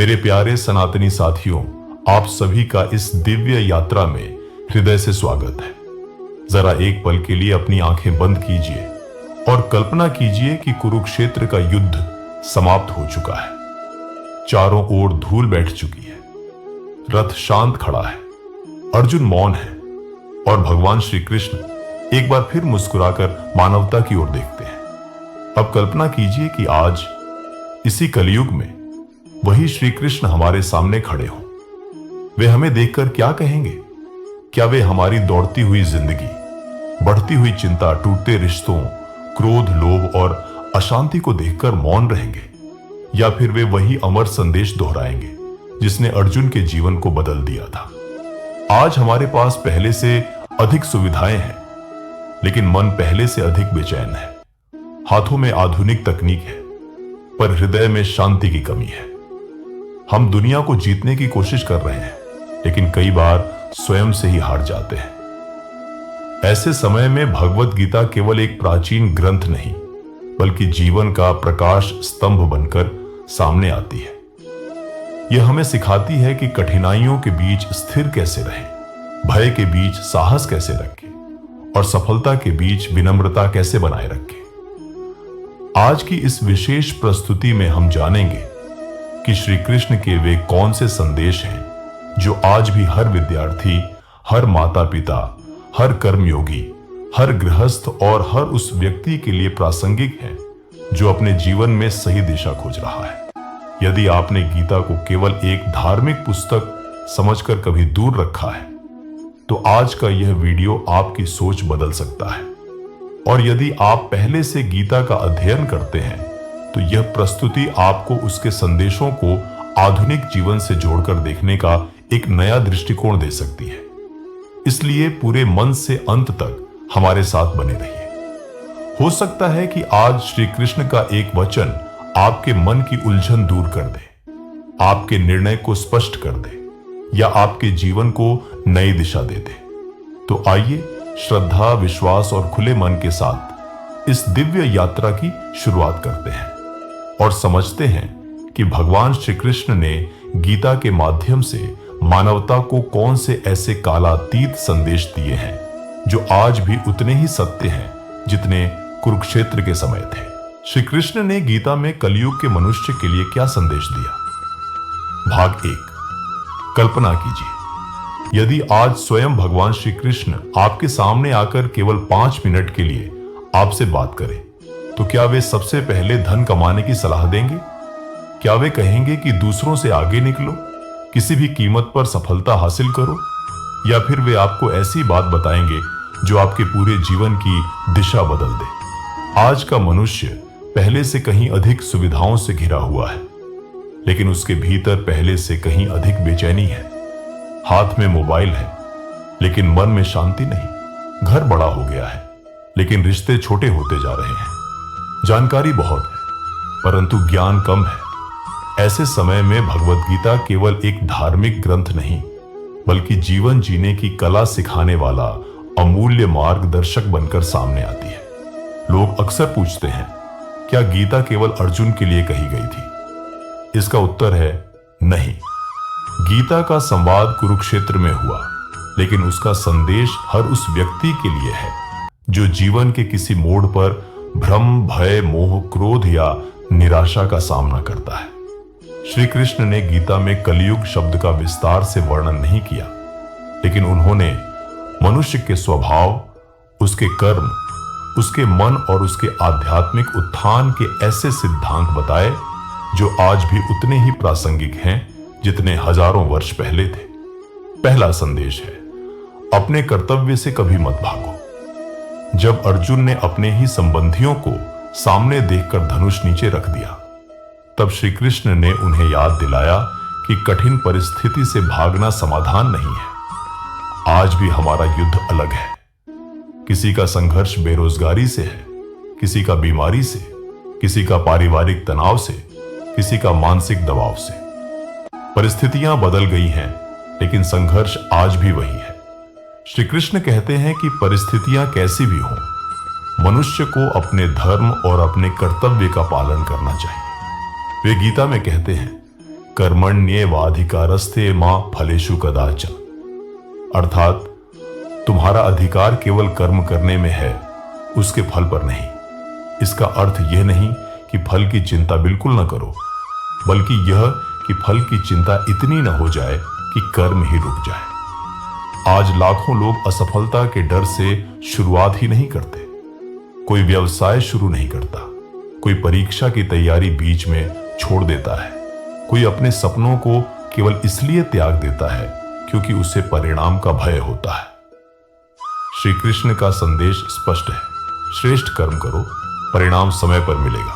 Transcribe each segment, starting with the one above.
मेरे प्यारे सनातनी साथियों, आप सभी का इस दिव्य यात्रा में हृदय से स्वागत है। जरा एक पल के लिए अपनी आंखें बंद कीजिए और कल्पना कीजिए कि कुरुक्षेत्र का युद्ध समाप्त हो चुका है। चारों ओर धूल बैठ चुकी है, रथ शांत खड़ा है, अर्जुन मौन है और भगवान श्री कृष्ण एक बार फिर मुस्कुराकर मानवता की ओर देखते हैं। अब कल्पना कीजिए कि आज इसी कलयुग में वही श्री कृष्ण हमारे सामने खड़े हों। वे हमें देखकर क्या कहेंगे? क्या वे हमारी दौड़ती हुई जिंदगी, बढ़ती हुई चिंता, टूटते रिश्तों, क्रोध, लोभ और अशांति को देखकर मौन रहेंगे, या फिर वे वही अमर संदेश दोहराएंगे जिसने अर्जुन के जीवन को बदल दिया था? आज हमारे पास पहले से अधिक सुविधाएं हैं, लेकिन मन पहले से अधिक बेचैन है। हाथों में आधुनिक तकनीक है, पर हृदय में शांति की कमी है। हम दुनिया को जीतने की कोशिश कर रहे हैं, लेकिन कई बार स्वयं से ही हार जाते हैं। ऐसे समय में भगवत गीता केवल एक प्राचीन ग्रंथ नहीं, बल्कि जीवन का प्रकाश स्तंभ बनकर सामने आती है। यह हमें सिखाती है कि कठिनाइयों के बीच स्थिर कैसे रहें, भय के बीच साहस कैसे रखें और सफलता के बीच विनम्रता कैसे बनाए रखें। आज की इस विशेष प्रस्तुति में हम जानेंगे कि श्री कृष्ण के वे कौन से संदेश हैं जो आज भी हर विद्यार्थी, हर माता पिता, हर कर्मयोगी, हर गृहस्थ और हर उस व्यक्ति के लिए प्रासंगिक हैं जो अपने जीवन में सही दिशा खोज रहा है। यदि आपने गीता को केवल एक धार्मिक पुस्तक समझकर कभी दूर रखा है, तो आज का यह वीडियो आपकी सोच बदल सकता है। और यदि आप पहले से गीता का अध्ययन करते हैं, तो यह प्रस्तुति आपको उसके संदेशों को आधुनिक जीवन से जोड़कर देखने का एक नया दृष्टिकोण दे सकती है। इसलिए पूरे मन से अंत तक हमारे साथ बने रहिए। हो सकता है कि आज श्री कृष्ण का एक वचन आपके मन की उलझन दूर कर दे, आपके निर्णय को स्पष्ट कर दे, या आपके जीवन को नई दिशा दे दे। तो आइए श्रद्धा, विश्वास और खुले मन के साथ इस दिव्य यात्रा की शुरुआत करते हैं और समझते हैं कि भगवान श्री कृष्ण ने गीता के माध्यम से मानवता को कौन से ऐसे कालातीत संदेश दिए हैं जो आज भी उतने ही सत्य हैं जितने कुरुक्षेत्र के समय थे। श्री कृष्ण ने गीता में कलयुग के मनुष्य के लिए क्या संदेश दिया? भाग 1। कल्पना कीजिए, यदि आज स्वयं भगवान श्री कृष्ण आपके सामने आकर केवल 5 मिनट के लिए आपसे बात करें, तो क्या वे सबसे पहले धन कमाने की सलाह देंगे? क्या वे कहेंगे कि दूसरों से आगे निकलो, किसी भी कीमत पर सफलता हासिल करो? या फिर वे आपको ऐसी बात बताएंगे जो आपके पूरे जीवन की दिशा बदल दे? आज का मनुष्य पहले से कहीं अधिक सुविधाओं से घिरा हुआ है, लेकिन उसके भीतर पहले से कहीं अधिक बेचैनी है। हाथ में मोबाइल है, लेकिन मन में शांति नहीं। घर बड़ा हो गया है, लेकिन रिश्ते छोटे होते जा रहे हैं। जानकारी बहुत है, परंतु ज्ञान कम है। ऐसे समय में भगवत गीता केवल एक धार्मिक ग्रंथ नहीं, बल्कि जीवन जीने की कला सिखाने वाला अमूल्य मार्गदर्शक बनकर सामने आती है। लोग अक्सर पूछते हैं, क्या गीता केवल अर्जुन के लिए कही गई थी? इसका उत्तर है नहीं। गीता का संवाद कुरुक्षेत्र में हुआ, लेकिन उसका संदेश हर उस व्यक्ति के लिए है जो जीवन के किसी मोड़ पर भ्रम, भय, मोह, क्रोध या निराशा का सामना करता है। श्री कृष्ण ने गीता में कलयुग शब्द का विस्तार से वर्णन नहीं किया, लेकिन उन्होंने मनुष्य के स्वभाव, उसके कर्म, उसके मन और उसके आध्यात्मिक उत्थान के ऐसे सिद्धांत बताए जो आज भी उतने ही प्रासंगिक हैं जितने हजारों वर्ष पहले थे। पहला संदेश है, अपने कर्तव्य से कभी मत भागो। जब अर्जुन ने अपने ही संबंधियों को सामने देखकर धनुष नीचे रख दिया, तब श्री कृष्ण ने उन्हें याद दिलाया कि कठिन परिस्थिति से भागना समाधान नहीं है। आज भी हमारा युद्ध अलग है। किसी का संघर्ष बेरोजगारी से है, किसी का बीमारी से, किसी का पारिवारिक तनाव से, किसी का मानसिक दबाव से। परिस्थितियां बदल गई हैं, लेकिन संघर्ष आज भी वही है। श्री कृष्ण कहते हैं कि परिस्थितियां कैसी भी हों, मनुष्य को अपने धर्म और अपने कर्तव्य का पालन करना चाहिए। वे गीता में कहते हैं कर्मण्येवाधिकारस्ते मा फलेषु कदाचन। अर्थात तुम्हारा अधिकार केवल कर्म करने में है, उसके फल पर नहीं। इसका अर्थ यह नहीं कि फल की चिंता बिल्कुल न करो, बल्कि यह कि फल की चिंता इतनी न हो जाए कि कर्म ही रुक जाए। आज लाखों लोग असफलता के डर से शुरुआत ही नहीं करते। कोई व्यवसाय शुरू नहीं करता, कोई परीक्षा की तैयारी बीच में छोड़ देता है, कोई अपने सपनों को केवल इसलिए त्याग देता है क्योंकि उसे परिणाम का भय होता है। श्री कृष्ण का संदेश स्पष्ट है, श्रेष्ठ कर्म करो, परिणाम समय पर मिलेगा।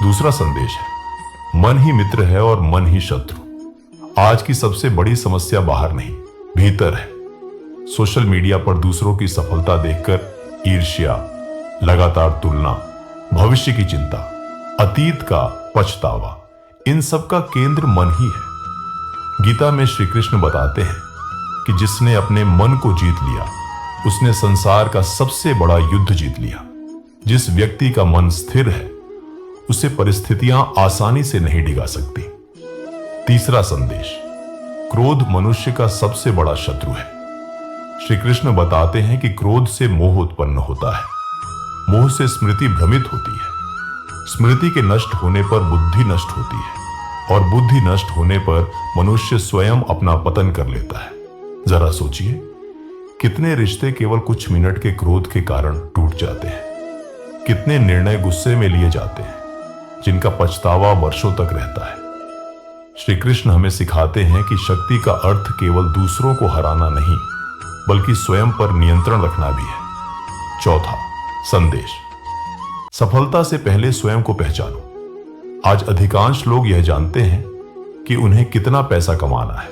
दूसरा संदेश है, मन ही मित्र है और मन ही शत्रु। आज की सबसे बड़ी समस्या बाहर नहीं, भीतर है। सोशल मीडिया पर दूसरों की सफलता देखकर ईर्ष्या, लगातार तुलना, भविष्य की चिंता, अतीत का पछतावा, इन सब का केंद्र मन ही है। गीता में श्री कृष्ण बताते हैं कि जिसने अपने मन को जीत लिया, उसने संसार का सबसे बड़ा युद्ध जीत लिया। जिस व्यक्ति का मन स्थिर है, उसे परिस्थितियां आसानी से नहीं डिगा सकती। तीसरा संदेश, क्रोध मनुष्य का सबसे बड़ा शत्रु है। श्री कृष्ण बताते हैं कि क्रोध से मोह उत्पन्न होता है, मोह से स्मृति भ्रमित होती है, स्मृति के नष्ट होने पर बुद्धि नष्ट होती है और बुद्धि नष्ट होने पर मनुष्य स्वयं अपना पतन कर लेता है। जरा सोचिए, कितने रिश्ते केवल कुछ मिनट के क्रोध के कारण टूट जाते हैं। कितने निर्णय गुस्से में लिए जाते हैं जिनका पछतावा वर्षों तक रहता है। श्री कृष्ण हमें सिखाते हैं कि शक्ति का अर्थ केवल दूसरों को हराना नहीं, बल्कि स्वयं पर नियंत्रण रखना भी है। चौथा संदेश, सफलता से पहले स्वयं को पहचानो। आज अधिकांश लोग यह जानते हैं कि उन्हें कितना पैसा कमाना है,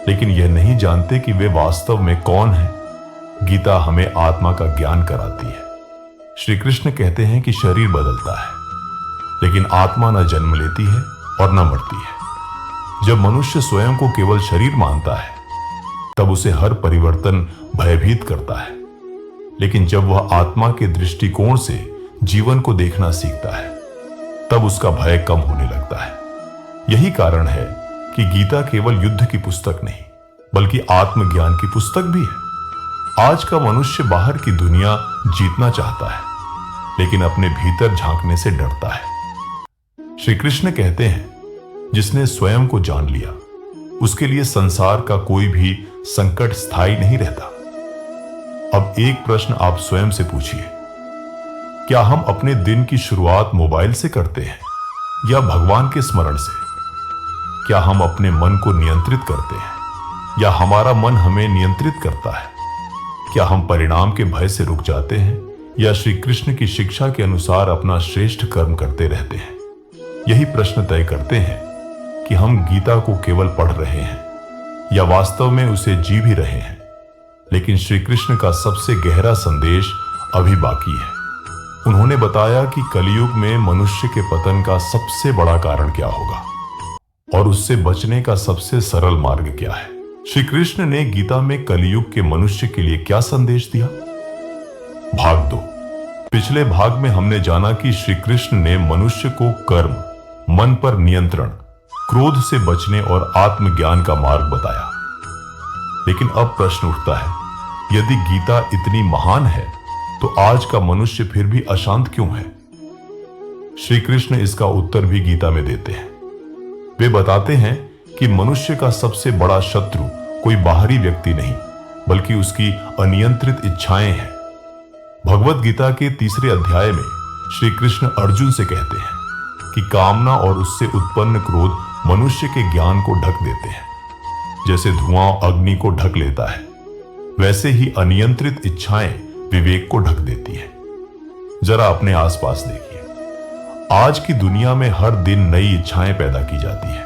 लेकिन यह नहीं जानते कि वे वास्तव में कौन हैं। गीता हमें आत्मा का ज्ञान कराती है। श्री कृष्ण कहते हैं कि शरीर बदलता है, लेकिन आत्मा न जन्म लेती है और न मरती है। जब मनुष्य स्वयं को केवल शरीर मानता है, तब उसे हर परिवर्तन भयभीत करता है, लेकिन जब वह आत्मा के दृष्टिकोण से जीवन को देखना सीखता है, तब उसका भय कम होने लगता है। यही कारण है कि गीता केवल युद्ध की पुस्तक नहीं, बल्कि आत्मज्ञान की पुस्तक भी है। आज का मनुष्य बाहर की दुनिया जीतना चाहता है, लेकिन अपने भीतर झांकने से डरता है। श्री कृष्ण कहते हैं, जिसने स्वयं को जान लिया, उसके लिए संसार का कोई भी संकट स्थायी नहीं रहता। अब एक प्रश्न आप स्वयं से पूछिए, क्या हम अपने दिन की शुरुआत मोबाइल से करते हैं या भगवान के स्मरण से? क्या हम अपने मन को नियंत्रित करते हैं या हमारा मन हमें नियंत्रित करता है? क्या हम परिणाम के भय से रुक जाते हैं या श्री कृष्ण की शिक्षा के अनुसार अपना श्रेष्ठ कर्म करते रहते हैं? यही प्रश्न तय करते हैं कि हम गीता को केवल पढ़ रहे हैं या वास्तव में उसे जी भी रहे हैं। लेकिन श्री कृष्ण का सबसे गहरा संदेश अभी बाकी है। उन्होंने बताया कि कलयुग में मनुष्य के पतन का सबसे बड़ा कारण क्या होगा और उससे बचने का सबसे सरल मार्ग क्या है। श्री कृष्ण ने गीता में कलयुग के मनुष्य के लिए क्या संदेश दिया? भाग 2। पिछले भाग में हमने जाना कि श्री कृष्ण ने मनुष्य को कर्म, मन पर नियंत्रण, क्रोध से बचने और आत्मज्ञान का मार्ग बताया। लेकिन अब प्रश्न उठता है, यदि गीता इतनी महान है तो आज का मनुष्य फिर भी अशांत क्यों है? श्री कृष्ण इसका उत्तर भी गीता में देते हैं। वे बताते हैं कि मनुष्य का सबसे बड़ा शत्रु कोई बाहरी व्यक्ति नहीं, बल्कि उसकी अनियंत्रित इच्छाएं हैं। भगवत गीता के 3 अध्याय में श्री कृष्ण अर्जुन से कहते हैं कि कामना और उससे उत्पन्न क्रोध मनुष्य के ज्ञान को ढक देते हैं। जैसे धुआं अग्नि को ढक लेता है, वैसे ही अनियंत्रित इच्छाएं विवेक को ढक देती है। जरा अपने आसपास देखिए, आज की दुनिया में हर दिन नई इच्छाएं पैदा की जाती है।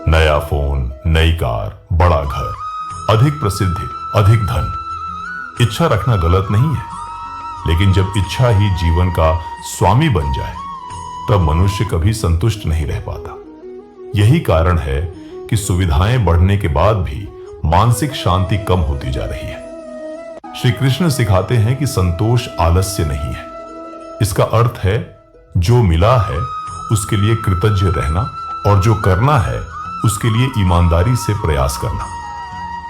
नया फोन, नई कार, बड़ा घर, अधिक प्रसिद्धि, अधिक धन। इच्छा रखना गलत नहीं है, लेकिन जब इच्छा ही जीवन का स्वामी बन जाए, तब मनुष्य कभी संतुष्ट नहीं रह पाता। यही कारण है कि सुविधाएं बढ़ने के बाद भी मानसिक शांति कम होती जा रही है। श्री कृष्ण सिखाते हैं कि संतोष आलस्य नहीं है। इसका अर्थ है जो मिला है उसके लिए कृतज्ञ रहना और जो करना है उसके लिए ईमानदारी से प्रयास करना।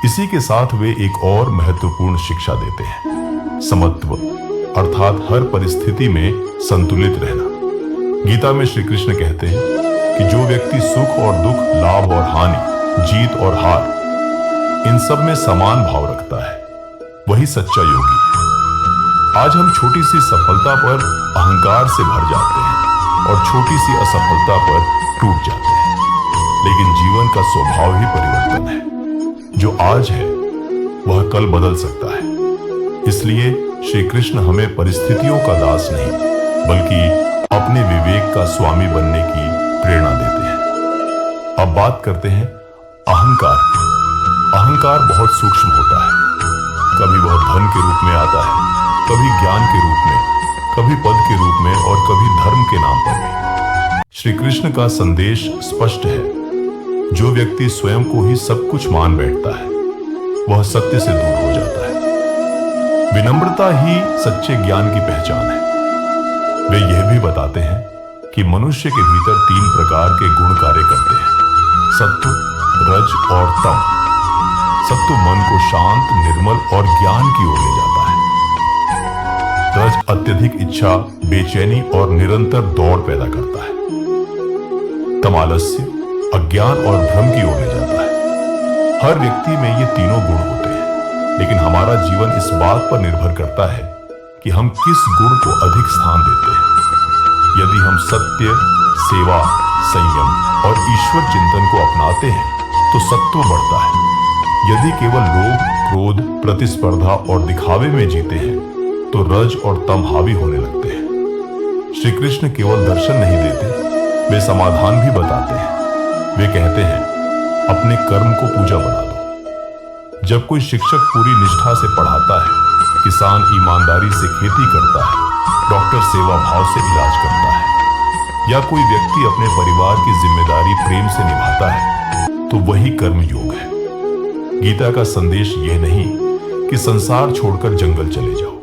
इसी के साथ वे एक और महत्वपूर्ण शिक्षा देते हैं, समत्व, अर्थात हर परिस्थिति में संतुलित रहना। गीता में श्री कृष्ण कहते हैं कि जो व्यक्ति सुख और दुख, लाभ और हानि, जीत और हार, इन सब में समान भाव रखता है, वही सच्चा योगी है। आज हम छोटी सी सफलता पर अहंकार से भर जाते हैं और छोटी सी असफलता पर टूट जाते हैं, लेकिन जीवन का स्वभाव ही परिवर्तन है। जो आज है वह कल बदल सकता है। इसलिए श्री कृष्ण हमें परिस्थितियों का दास नहीं, बल्कि अपने विवेक का स्वामी बनने की प्रेरणा देते हैं। अब बात करते हैं अहंकार की। अहंकार बहुत सूक्ष्म होता है। कभी वह धन के रूप में आता है, कभी ज्ञान के रूप में, कभी पद के रूप में और कभी धर्म के नाम पर भी। श्री कृष्ण का संदेश स्पष्ट है, जो व्यक्ति स्वयं को ही सब कुछ मान बैठता है वह सत्य से दूर हो जाता है। विनम्रता ही सच्चे ज्ञान की पहचान है। वे यह भी बताते हैं कि मनुष्य के भीतर 3 प्रकार के गुण कार्य करते हैं, सत्व, रज और तम। सत्व मन को शांत, निर्मल और ज्ञान की ओर ले जाता है। रज अत्यधिक इच्छा, बेचैनी और निरंतर दौड़ पैदा करता है। तम आलस्य, अज्ञान और भ्रम की ओर ले जाता है। हर व्यक्ति में ये तीनों गुण होते हैं, लेकिन हमारा जीवन इस बात पर निर्भर करता है कि हम किस गुण को अधिक स्थान देते हैं। यदि हम सत्य, सेवा, संयम और ईश्वर चिंतन को अपनाते हैं तो सत्व बढ़ता है। यदि केवल लोभ, क्रोध, प्रतिस्पर्धा और दिखावे में जीते हैं तो रज और तम हावी होने लगते हैं। श्री कृष्ण केवल दर्शन नहीं देते, वे समाधान भी बताते हैं। वे कहते हैं, अपने कर्म को पूजा बना दो। जब कोई शिक्षक पूरी निष्ठा से पढ़ाता है, किसान ईमानदारी से खेती करता है, डॉक्टर सेवा भाव से इलाज करता है, या कोई व्यक्ति अपने परिवार की जिम्मेदारी प्रेम से निभाता है, तो वही कर्म योग है। गीता का संदेश यह नहीं कि संसार छोड़कर जंगल चले जाओ,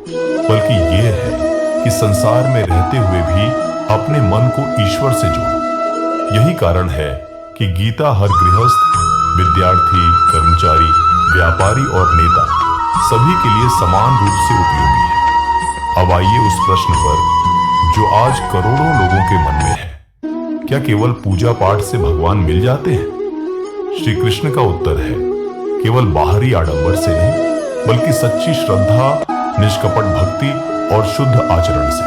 बल्कि यह है कि संसार में रहते हुए भी अपने मन को ईश्वर से जोड़ो। यही कारण है कि गीता हर गृहस्थ, विद्यार्थी, कर्मचारी, व्यापारी और नेता सभी के लिए समान रूप से उपयोगी है। अब आइए उस प्रश्न पर जो आज करोड़ों लोगों के मन में है, क्या केवल पूजा पाठ से भगवान मिल जाते हैं? श्री कृष्ण का उत्तर है, केवल बाहरी आडंबर से नहीं, बल्कि सच्ची श्रद्धा, निष्कपट भक्ति और शुद्ध आचरण से।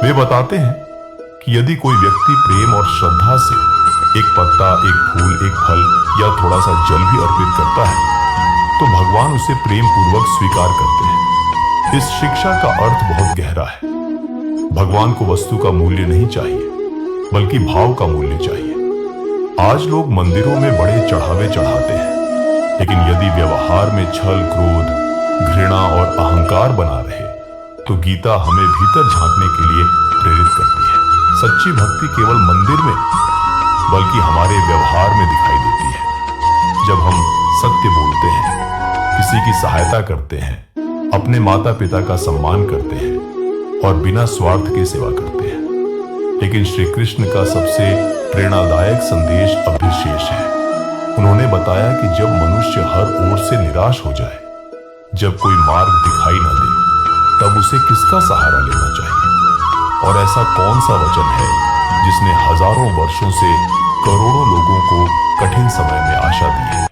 वे बताते हैं कि यदि कोई व्यक्ति प्रेम और श्रद्धा से एक पत्ता, एक फूल, एक फल या थोड़ा सा जल भी अर्पित करता है तो भगवान उसे प्रेम पूर्वक स्वीकार करते हैं। इस शिक्षा का अर्थ बहुत गहरा है। भगवान को वस्तु का मूल्य नहीं चाहिए, बल्कि भाव का मूल्य चाहिए। आज लोग मंदिरों में बड़े चढ़ावे चढ़ाते हैं, लेकिन यदि व्यवहार में छल, क्रोध, घृणा और अहंकार बना रहे तो गीता हमें भीतर झांकने के लिए प्रेरित करती है। सच्ची भक्ति केवल मंदिर में बल्कि हमारे व्यवहार में दिखाई देती है। जब हम सत्य बोलते हैं, किसी की सहायता करते हैं, अपने माता पिता का सम्मान करते हैं और बिना स्वार्थ के सेवा करते हैं। लेकिन श्री कृष्ण का सबसे प्रेरणादायक संदेश अब भी शेष है। उन्होंने बताया कि जब मनुष्य हर ओर से निराश हो जाए, जब कोई मार्ग दिखाई न दे, तब उसे किसका सहारा लेना चाहिए? और ऐसा कौन सा वचन है जिसने हजारों वर्षों से करोड़ों लोगों को कठिन समय में आशा दी है?